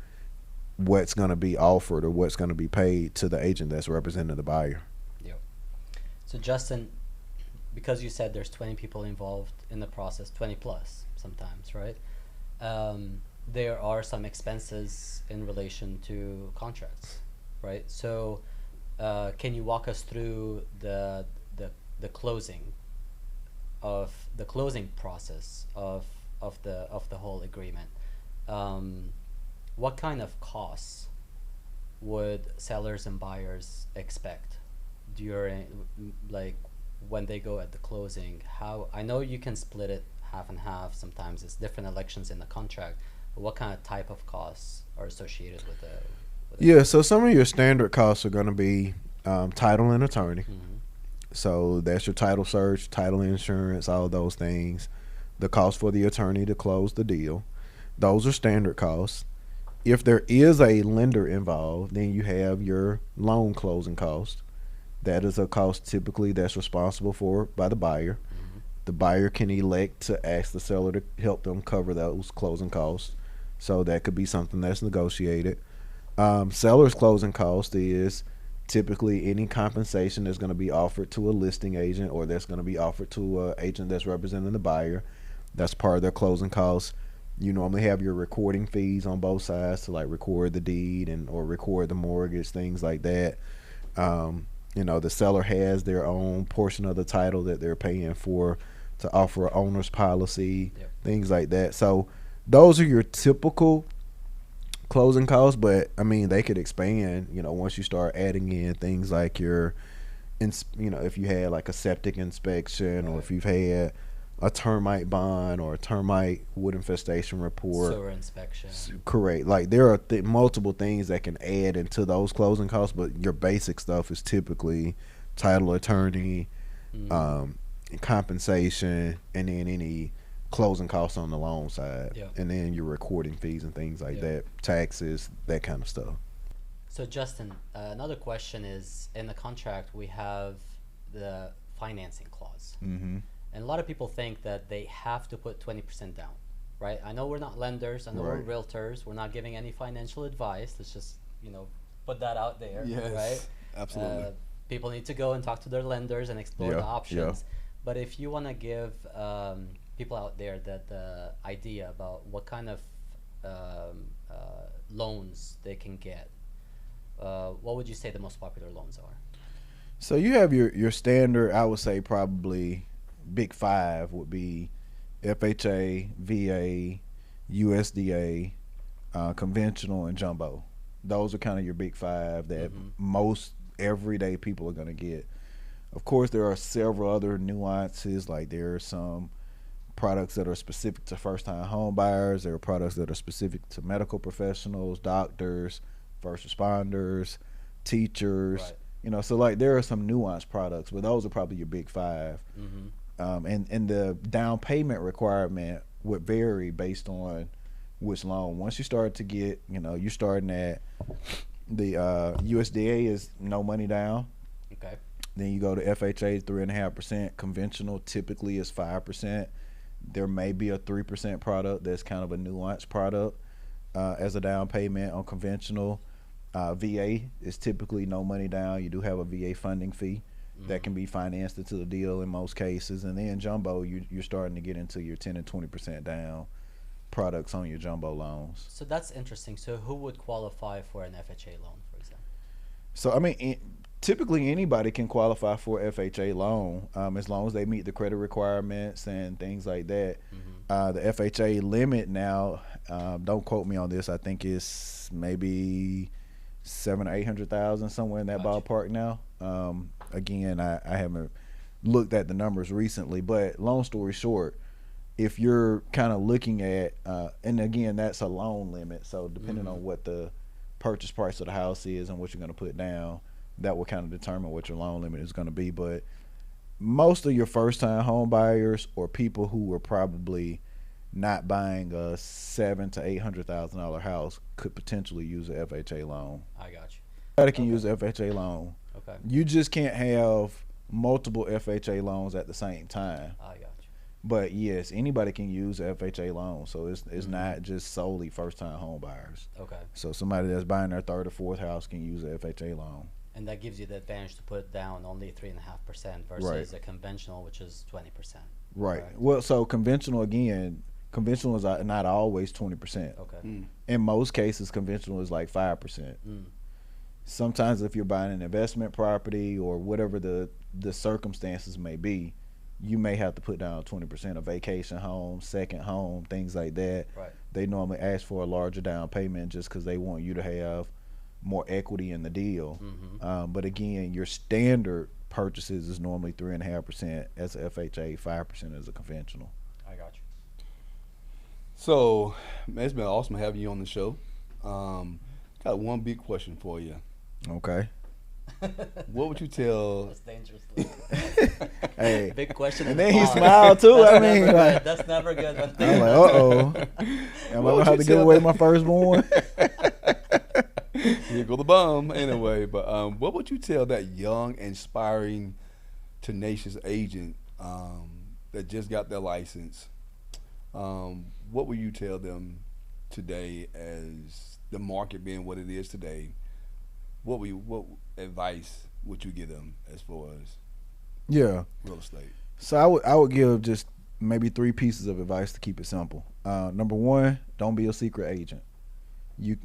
what's going to be offered or what's going to be paid to the agent that's representing the buyer. Yep. So Justin, because you said there's 20 people involved in the process, 20 plus sometimes, right? There are some expenses in relation to contracts, right? So can you walk us through the closing process of the whole agreement? What kind of costs would sellers and buyers expect during, like, when they go at the closing? How, I know you can split it half and half, sometimes it's different elections in the contract, but what kind of type of costs are associated with the Yeah, so some of your standard costs are going to be title and attorney. Mm-hmm. So that's your title search, title insurance, all of those things. The cost for the attorney to close the deal. Those are standard costs. If there is a lender involved, then you have your loan closing cost. That is a cost typically that's responsible for by the buyer. Mm-hmm. The buyer can elect to ask the seller to help them cover those closing costs. So that could be something that's negotiated. Seller's closing cost is typically any compensation that's going to be offered to a listing agent, or that's going to be offered to an agent that's representing the buyer. That's part of their closing costs. You normally have your recording fees on both sides to, like, record the deed and or record the mortgage, things like that. The seller has their own portion of the title that they're paying for to offer an owner's policy, Yep. things like that. So those are your typical closing costs, but I mean, they could expand, once you start adding in things like your, if you had like a septic inspection, or Right. if you've had a termite bond or a termite wood infestation report. Sewer inspection. Correct. Like, there are multiple things that can add into those closing costs, but your basic stuff is typically title, attorney, Mm-hmm. compensation, and then any closing costs on the loan side. Yeah. And then your recording fees and things like Yeah. that, taxes, that kind of stuff. So Justin, another question is, in the contract we have the financing clause. Mm-hmm. And a lot of people think that they have to put 20% down, right? I know we're not lenders. I know Right. we're realtors. We're not giving any financial advice. Let's just, put that out there, Yes, right? absolutely. People need to go and talk to their lenders and explore Yeah, the yeah. options. But if you want to give people out there the idea about what kind of loans they can get, what would you say the most popular loans are? So you have your standard. I would say probably big five would be FHA, VA, USDA, conventional, and jumbo. Those are kind of your big five that Mm-hmm. most everyday people are going to get. Of course, there are several other nuances. Like there are some products that are specific to first-time home buyers. There are products that are specific to medical professionals, doctors, first responders, teachers. Right. So like there are some nuanced products, but those are probably your big five. Mm-hmm. And the down payment requirement would vary based on which loan. Once you start to get, you're starting at the USDA is no money down. Okay. Then you go to FHA 3.5%. Conventional typically is 5%. There may be a 3% product that's kind of a nuanced product as a down payment on conventional. VA is typically no money down. You do have a VA funding fee that can be financed into the deal in most cases. And then jumbo, you're starting to get into your 10 and 20% down products on your jumbo loans. So that's interesting. So who would qualify for an FHA loan, for example? So I mean, typically anybody can qualify for a FHA loan as long as they meet the credit requirements and things like that. Mm-hmm. The FHA limit now, don't quote me on this, I think it's maybe 700,000 or 800,000 somewhere in that Gotcha. ballpark now. Again, I haven't looked at the numbers recently, but long story short, if you're kind of looking at, and again, that's a loan limit. So depending on what the purchase price of the house is and what you're going to put down, that will kind of determine what your loan limit is going to be. But most of your first time home buyers or people who are probably not buying a $700,000 to $800,000 house could potentially use a FHA loan. I got you. Everybody can Okay. use a FHA loan. Okay. You just can't have multiple FHA loans at the same time. I got you. But yes, anybody can use a FHA loan. So it's not just solely first time home buyers. Okay. So somebody that's buying their third or fourth house can use a FHA loan. And that gives you the advantage to put down only 3.5% versus Right. a conventional, which is 20%. Right. Correct. Well, so conventional is not always 20%. Okay. In most cases, conventional is like 5%. Mm. Sometimes if you're buying an investment property or whatever the circumstances may be, you may have to put down 20%. A vacation home, second home, things like that. Right. They normally ask for a larger down payment just because they want you to have more equity in the deal. Mm-hmm. But again, your standard purchases is normally 3.5% as a FHA, 5% as a conventional. I got you. So, man, it's been awesome having you on the show. Got one big question for you. Okay. What would you tell? That's dangerous. Hey. Big question. And in then the he pause. smiled too. That's I mean, never like, good. That's never good. When I'm things- like, am I What gonna would have you to give tell away the- my firstborn? Here go the bum. Anyway, but what would you tell that young, inspiring, tenacious agent that just got their license? What would you tell them today, as the market being what it is today? What advice would you give them as far as Yeah. real estate? So I would give just maybe 3 pieces of advice to keep it simple. Number 1, don't be a secret agent.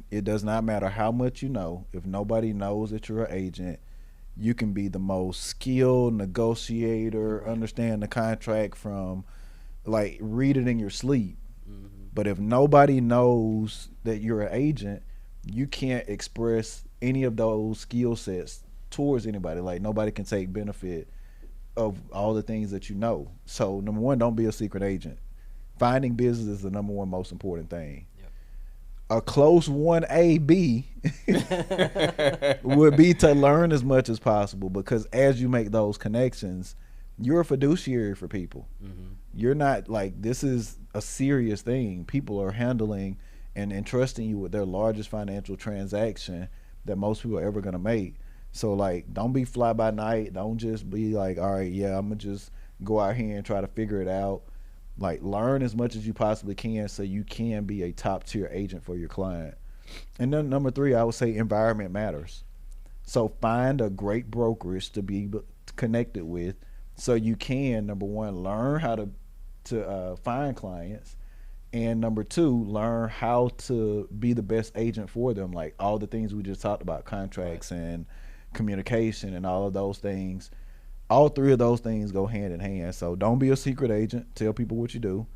It does not matter how much you know. If nobody knows that you're an agent, you can be the most skilled negotiator, understand the contract from, like, read it in your sleep. Mhm. But if nobody knows that you're an agent, you can't express any of those skill sets towards anybody. Like, nobody can take benefit of all the things that you know. So number 1, don't be a secret agent. Finding business is the number 1 most important thing. Yep. A close 1AB would be to learn as much as possible, because as you make those connections, you're a fiduciary for people. Mhm. You're not, like, this is a serious thing. People are handling and entrusting you with their largest financial transaction that most people are ever going to make. So, like, don't be fly by night. Don't just be like, all right, yeah, I'm going to just go out here and try to figure it out. Like, learn as much as you possibly can so you can be a top tier agent for your client. And then number 3, I would say environment matters. So find a great brokerage to be connected with so you can, number 1, learn how to find clients, And number two, learn how to be the best agent for them. Like all the things we just talked about, Right. contracts and communication and all of those things. All three of those things go hand in hand. So don't be a secret agent. Tell people what you do.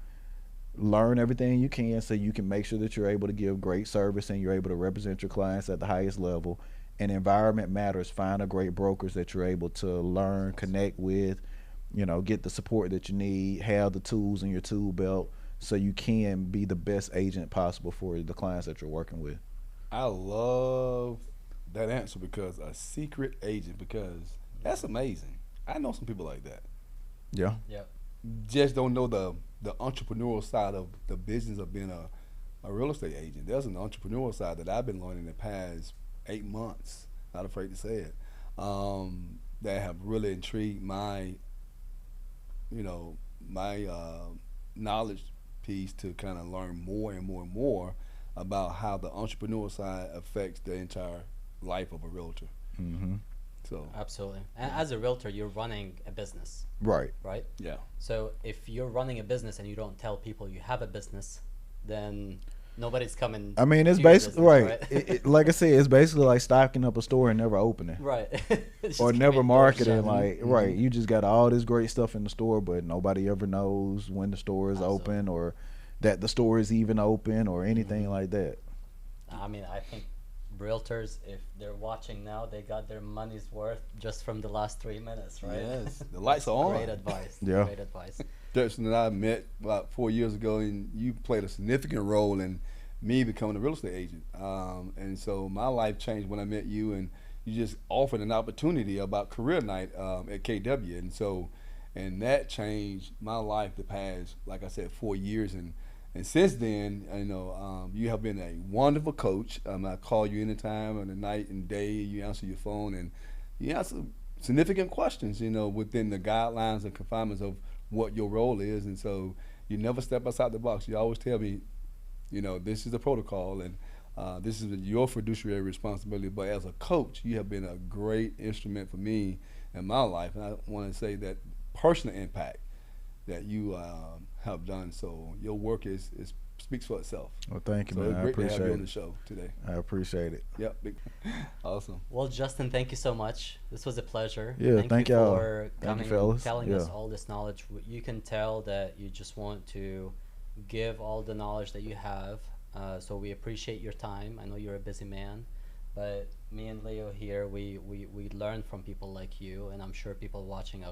Learn everything you can so you can make sure that you're able to give great service and you're able to represent your clients at the highest level. And environment matters. Find a great brokers that you're able to learn, connect with, get the support that you need, have the tools in your tool belt so you can be the best agent possible for the clients that you're working with. I love that answer because a secret agent, because that's amazing. I know some people like that. Yeah. Yep. Just don't know the entrepreneurial side of the business of being a real estate agent. There's an entrepreneurial side that I've been learning the past 8 months. Not afraid to say it. That have really intrigued my knowledge piece to kind of learn more and more and more about how the entrepreneurial side affects the entire life of a realtor. Mm-hmm. So Absolutely. And as a realtor, you're running a business, Right. right? yeah, So if you're running a business and you don't tell people you have a business, then nobody's coming I mean, it's to your basically business, right. Like I said, it's basically like stocking up a store and never opening, Right. It's or just never keeping doors marketing. shut. Like, right, you just got all this great stuff in the store, but nobody ever knows when the store is Absolutely. open or that the store is even open or anything Mhm. like that. I mean, I think realtors, if they're watching now, they got their money's worth just from the last 3 minutes, right? yes, the lights are on. Great advice. Yeah. Great advice. Justin and I met about 4 years ago, and you played a significant role in me becoming a real estate agent. And so my life changed when I met you, and you just offered an opportunity about career night at KW, and that changed my life the past, like I said, 4 years, and since then, you have been a wonderful coach. I call you anytime, on the night and day. You answer your phone, and you answer significant questions, within the guidelines and confinements of what your role is. And so you never step outside the box. You always tell me, this is the protocol, and this is your fiduciary responsibility. But as a coach, you have been a great instrument for me in my life. And I want to say that personal impact that you have done. So your work is speaks for itself. Well, thank you, So man. it's I great to have appreciate you on the it. show today. I appreciate it. Yep. Awesome. Well, Justin, thank you so much. This was a pleasure. Yeah, thank y'all. for Thank you, coming fellas. and telling us Yeah. all this knowledge. You can tell that you just want to give all the knowledge that you have. So we appreciate your time. I know you're a busy man, but me and Leo here, we learn from people like you, and I'm sure people watching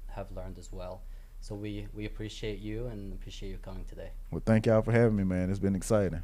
have learned as well. So we appreciate you and appreciate you coming today. Well, thank y'all for having me, man. It's been exciting.